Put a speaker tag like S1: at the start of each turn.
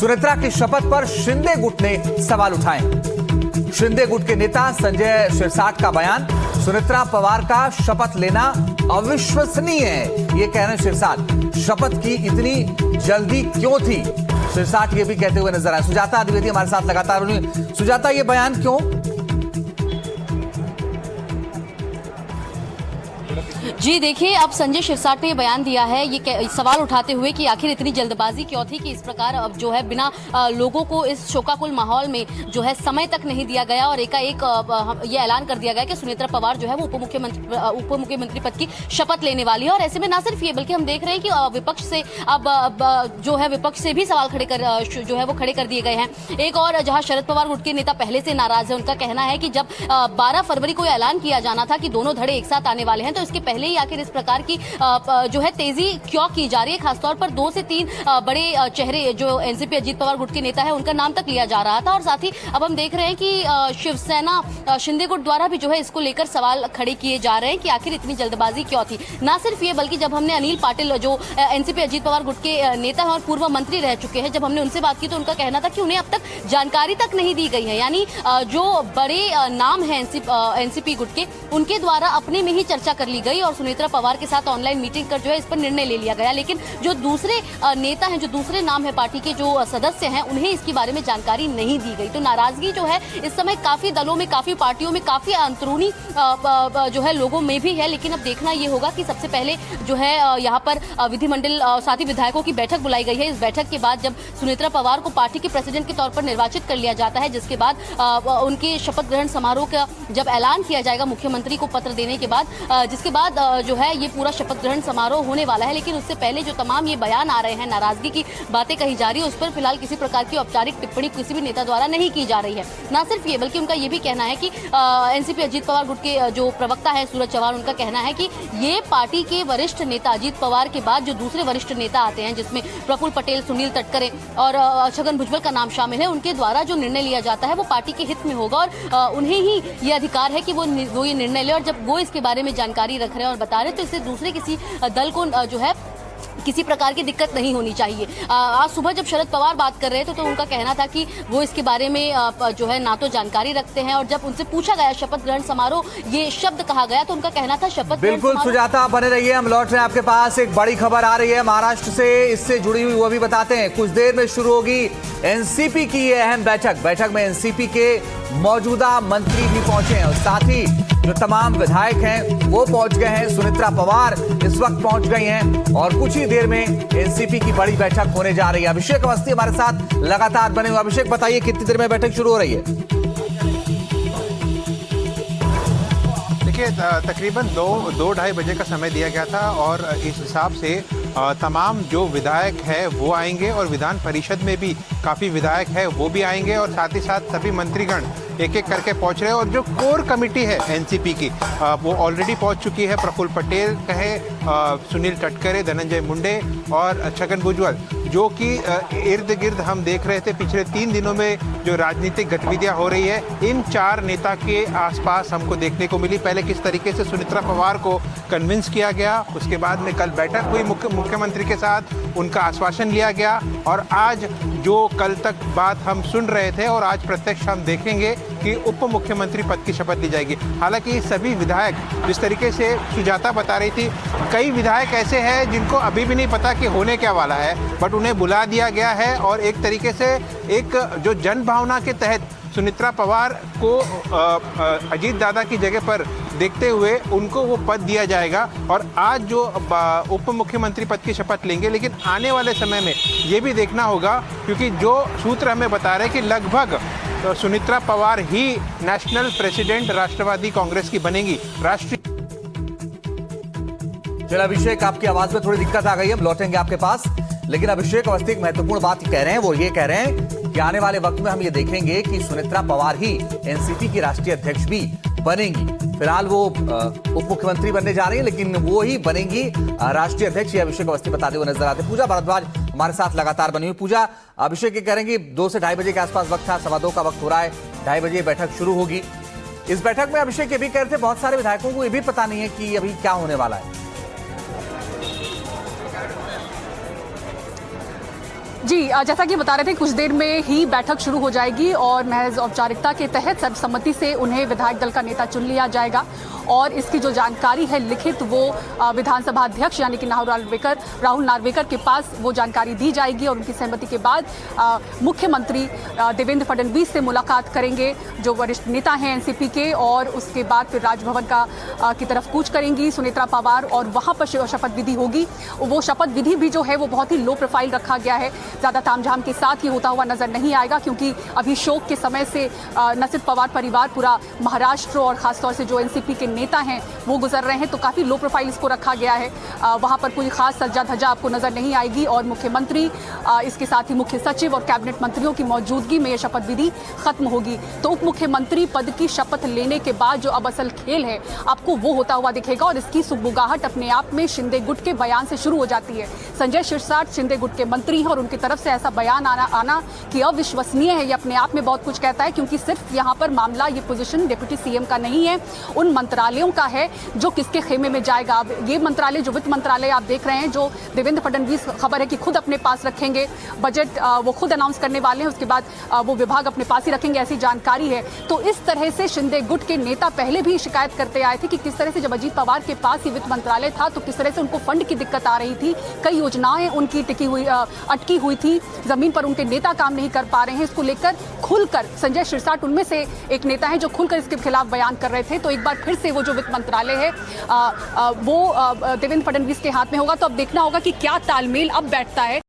S1: सुनेत्रा की शपथ पर शिंदे गुट ने सवाल उठाए। शिंदे गुट के नेता संजय शिरसाट का बयान, सुनेत्रा पवार का शपथ लेना अविश्वसनीय है, ये कह रहे हैं शिरसाट। शपथ की इतनी जल्दी क्यों थी, शिरसाट ये भी कहते हुए नजर आए। सुजाता द्विवेदी हमारे साथ लगातार बनी। सुजाता, ये बयान क्यों?
S2: जी देखिए, अब संजय शिरसाट ने बयान दिया है ये सवाल उठाते हुए कि आखिर इतनी जल्दबाजी क्यों थी कि इस प्रकार अब जो है बिना लोगों को इस शोकाकुल माहौल में जो है समय तक नहीं दिया गया और एकाएक ये ऐलान कर दिया गया कि सुनेत्रा पवार जो है वो उप मुख्यमंत्री पद की शपथ लेने वाली है। और ऐसे में ना सिर्फ ये बल्कि हम देख रहे हैं कि विपक्ष से अब जो है विपक्ष से भी सवाल खड़े कर दिए गए हैं। एक और जहां शरद पवार गुट के नेता पहले से नाराज है, उनका कहना है कि जब 12 फरवरी को ऐलान किया जाना था कि दोनों धड़े एक साथ आने वाले हैं, तो इसके पहले ही आखिर इस प्रकार की जो है तेजी क्यों की जा रही है। खासतौर पर 2 से 3 बड़े चेहरे जो एनसीपी अजीत पवार गुट के नेता है उनका नाम तक लिया जा रहा था। और साथ ही अब हम देख रहे हैं कि शिवसेना शिंदे गुट द्वारा भी जो है इसको लेकर सवाल खड़े किए जा रहे हैं कि आखिर इतनी जल्दबाजी क्यों थी। ना सिर्फ ये बल्कि जब हमने अनिल पाटिल जो एनसीपी अजीत पवार गुट के नेता है और पूर्व मंत्री रह चुके हैं, जब हमने उनसे बात की तो उनका कहना था कि उन्हें अब तक जानकारी तक नहीं दी गई है। यानी जो बड़े नाम है एनसीपी गुट के, उनके द्वारा अपने में ही चर्चा कर ली गई और सुनेत्रा पवार के साथ ऑनलाइन मीटिंग कर जो है इस पर निर्णय ले लिया गया। लेकिन जो दूसरे नेता हैं, जो दूसरे नाम है पार्टी के जो सदस्य हैं, उन्हें इसके बारे में जानकारी नहीं दी गई। तो नाराजगी जो है इस समय काफी दलों में, काफी पार्टियों में, काफी अंदरूनी जो है लोगों में भी है। लेकिन अब देखना ये होगा कि सबसे पहले जो है यहाँ पर विधिमंडल साथ ही विधायकों की बैठक बुलाई गई है। इस बैठक के बाद जब सुनेत्रा पवार को पार्टी के प्रेसिडेंट के तौर पर निर्वाचित कर लिया जाता है, जिसके बाद उनके शपथ ग्रहण समारोह का जब ऐलान किया जाएगा मुख्यमंत्री को पत्र देने के बाद, जिसके बाद जो है ये पूरा शपथ ग्रहण समारोह होने वाला है। लेकिन उससे पहले जो तमाम ये बयान आ रहे हैं, नाराजगी की बातें कही जा रही है, उस पर फिलहाल किसी प्रकार की औपचारिक टिप्पणी किसी भी नेता द्वारा नहीं की जा रही है। ना सिर्फ ये बल्कि उनका ये भी कहना है कि एनसीपी अजीत पवार गुट के जो प्रवक्ता है सूरज चौहान, उनका कहना है कि ये पार्टी के वरिष्ठ नेता अजीत पवार के बाद जो दूसरे वरिष्ठ नेता आते हैं, जिसमें प्रफुल्ल पटेल, सुनील तटकरे और छगन भुजबल का नाम शामिल है, उनके द्वारा जो निर्णय लिया जाता है वो पार्टी के हित में होगा और उन्हें ही ये अधिकार है कि वो ये निर्णय ले। और जब वो इसके बारे में जानकारी रख रहे हैं और बता रहे हैं, तो इससे दूसरे किसी दल को जो है किसी प्रकार की दिक्कत नहीं होनी चाहिए। आज सुबह जब शरद पवार बात कर रहे थे तो उनका कहना था कि वो इसके बारे में जो है ना तो जानकारी रखते हैं, और जब उनसे पूछा गया शपथ ग्रहण समारोह ये शब्द कहा गया तो उनका कहना था शपथ।
S1: बिल्कुल सुजाता, आप बने रहिए, हम लौट रहे हैं आपके पास। एक बड़ी खबर आ रही है महाराष्ट्र से, इससे जुड़ी हुई वो भी बताते हैं। कुछ देर में शुरू होगी एनसीपी की ये अहम बैठक में एनसीपी के मौजूदा मंत्री भी पहुंचे हैं और साथ ही जो तमाम विधायक हैं वो पहुंच गए हैं। सुनेत्रा पवार इस वक्त पहुंच गई हैं और कुछ ही देर में एनसीपी की बड़ी बैठक होने जा रही है। अभिषेक अवस्थी हमारे साथ लगातार बने हुए। अभिषेक, बताइए कितनी देर में बैठक शुरू हो रही है?
S3: देखिए, तकरीबन 2-2:30 बजे का समय दिया गया था और इस हिसाब से तमाम जो विधायक है वो आएंगे और विधान परिषद में भी काफ़ी विधायक है वो भी आएंगे और साथ ही साथ सभी मंत्रीगण एक एक करके पहुंच रहे हैं। और जो कोर कमेटी है एनसीपी की वो ऑलरेडी पहुंच चुकी है। प्रफुल्ल पटेल कहे, सुनील तटकरे, धनंजय मुंडे और छगन भुजबल, जो कि इर्द गिर्द हम देख रहे थे पिछले 3 दिनों में जो राजनीतिक गतिविधियां हो रही है, इन 4 नेता के आसपास हमको देखने को मिली। पहले किस तरीके से सुनेत्रा पवार को कन्विंस किया गया, उसके बाद में कल बैठक हुई मुख्यमंत्री के साथ, उनका आश्वासन लिया गया और आज जो कल तक बात हम सुन रहे थे और आज प्रत्यक्ष हम देखेंगे कि उप मुख्यमंत्री पद की शपथ ली जाएगी। हालांकि सभी विधायक, जिस तरीके से सुजाता बता रही थी, कई विधायक ऐसे हैं जिनको अभी भी नहीं पता कि होने क्या वाला है, बट उन्हें बुला दिया गया है और एक तरीके से एक जो जन भावना के तहत सुनेत्रा पवार को अजीत दादा की जगह पर देखते हुए उनको वो पद दिया जाएगा और आज जो उप मुख्यमंत्री पद की शपथ लेंगे। लेकिन आने वाले समय में ये भी देखना होगा, क्योंकि जो सूत्र हमें बता रहे हैं कि लगभग सुनेत्रा पवार ही नेशनल प्रेसिडेंट राष्ट्रवादी कांग्रेस की बनेंगी। राष्ट्रीय
S1: चलो अभिषेक, आपकी आवाज में थोड़ी दिक्कत आ गई, हम लौटेंगे आपके पास। लेकिन अभिषेक अवस्थी एक महत्वपूर्ण बात कह रहे हैं, वो ये कह रहे हैं कि आने वाले वक्त में हम ये देखेंगे कि सुनेत्रा पवार ही एनसीपी की राष्ट्रीय अध्यक्ष भी बनेंगी। फिलहाल वो उप मुख्यमंत्री बनने जा रही है, लेकिन वो ही बनेंगी राष्ट्रीय अध्यक्ष, ये अभिषेक अवस्थी बताते हुए नजर आते। पूजा भारद्वाज हमारे साथ लगातार बनी हुई। पूजा, अभिषेक ये कह रहे हैं कि 2 से 2:30 बजे के आसपास वक्त था, 2:15 का वक्त हो रहा है, 2:30 बजे बैठक शुरू होगी। इस बैठक में अभिषेक ये भी कह रहे थे बहुत सारे विधायकों को ये भी पता नहीं है कि अभी क्या होने वाला है।
S4: जी जैसा कि बता रहे थे, कुछ देर में ही बैठक शुरू हो जाएगी और महज औपचारिकता के तहत सर्वसम्मति से उन्हें विधायक दल का नेता चुन लिया जाएगा और इसकी जो जानकारी है लिखित वो विधानसभा अध्यक्ष यानी कि राहुल नार्वेकर के पास वो जानकारी दी जाएगी और उनकी सहमति के बाद मुख्यमंत्री देवेंद्र फडणवीस से मुलाकात करेंगे जो वरिष्ठ नेता हैं एनसीपी के, और उसके बाद फिर राजभवन की तरफ कूच करेंगी सुनेत्रा पवार और वहाँ पर शपथ विधि होगी। वो शपथ विधि भी जो है वो बहुत ही लो प्रोफाइल रखा गया है, ज़्यादा तामझाम के साथ ये होता हुआ नजर नहीं आएगा क्योंकि अभी शोक के समय से नसीद पवार परिवार पूरा महाराष्ट्र और खासतौर से जो एनसीपी के नेता हैं वो गुजर रहे हैं, तो काफ़ी लो प्रोफाइल इसको रखा गया है। वहाँ पर कोई खास सज्जा धज्जा आपको नजर नहीं आएगी और मुख्यमंत्री इसके साथ ही मुख्य सचिव और कैबिनेट मंत्रियों की मौजूदगी में यह शपथ विधि खत्म होगी। तो उप मुख्यमंत्री पद की शपथ लेने के बाद जो अब असल खेल है आपको वो होता हुआ दिखेगा और इसकी सुगबुगाहट अपने आप में शिंदे गुट के बयान से शुरू हो जाती है। संजय शिरसाट शिंदे गुट के मंत्री हैं और उनकी तरफ से ऐसा बयान आना कि अविश्वसनीय है, ये अपने आप में बहुत कुछ कहता है क्योंकि सिर्फ यहाँ पर मामला ये पोजीशन डिप्टी सीएम का नहीं है, उन मंत्रालयों का है जो किसके खेमे में जाएगा। अब ये मंत्रालय जो वित्त मंत्रालय आप देख रहे हैं जो देवेंद्र फडणवीस खबर है कि खुद अपने पास रखेंगे, बजट वो खुद अनाउंस करने वाले हैं, उसके बाद वो विभाग अपने पास ही रखेंगे, ऐसी जानकारी है। तो इस तरह से शिंदे गुट के नेता पहले भी शिकायत करते आए थे कि किस तरह से जब अजीत पवार के पास ही वित्त मंत्रालय था तो किस तरह से उनको फंड की दिक्कत आ रही थी, कई योजनाएं उनकी अटकी हुई थी, जमीन पर उनके नेता काम नहीं कर पा रहे हैं। इसको लेकर खुलकर संजय शिरसाट उनमें से एक नेता है जो खुलकर इसके खिलाफ बयान कर रहे थे। तो एक बार फिर से वो जो वित्त मंत्रालय है वो देवेंद्र फडणवीस के हाथ में होगा। तो अब देखना होगा कि क्या तालमेल अब बैठता है।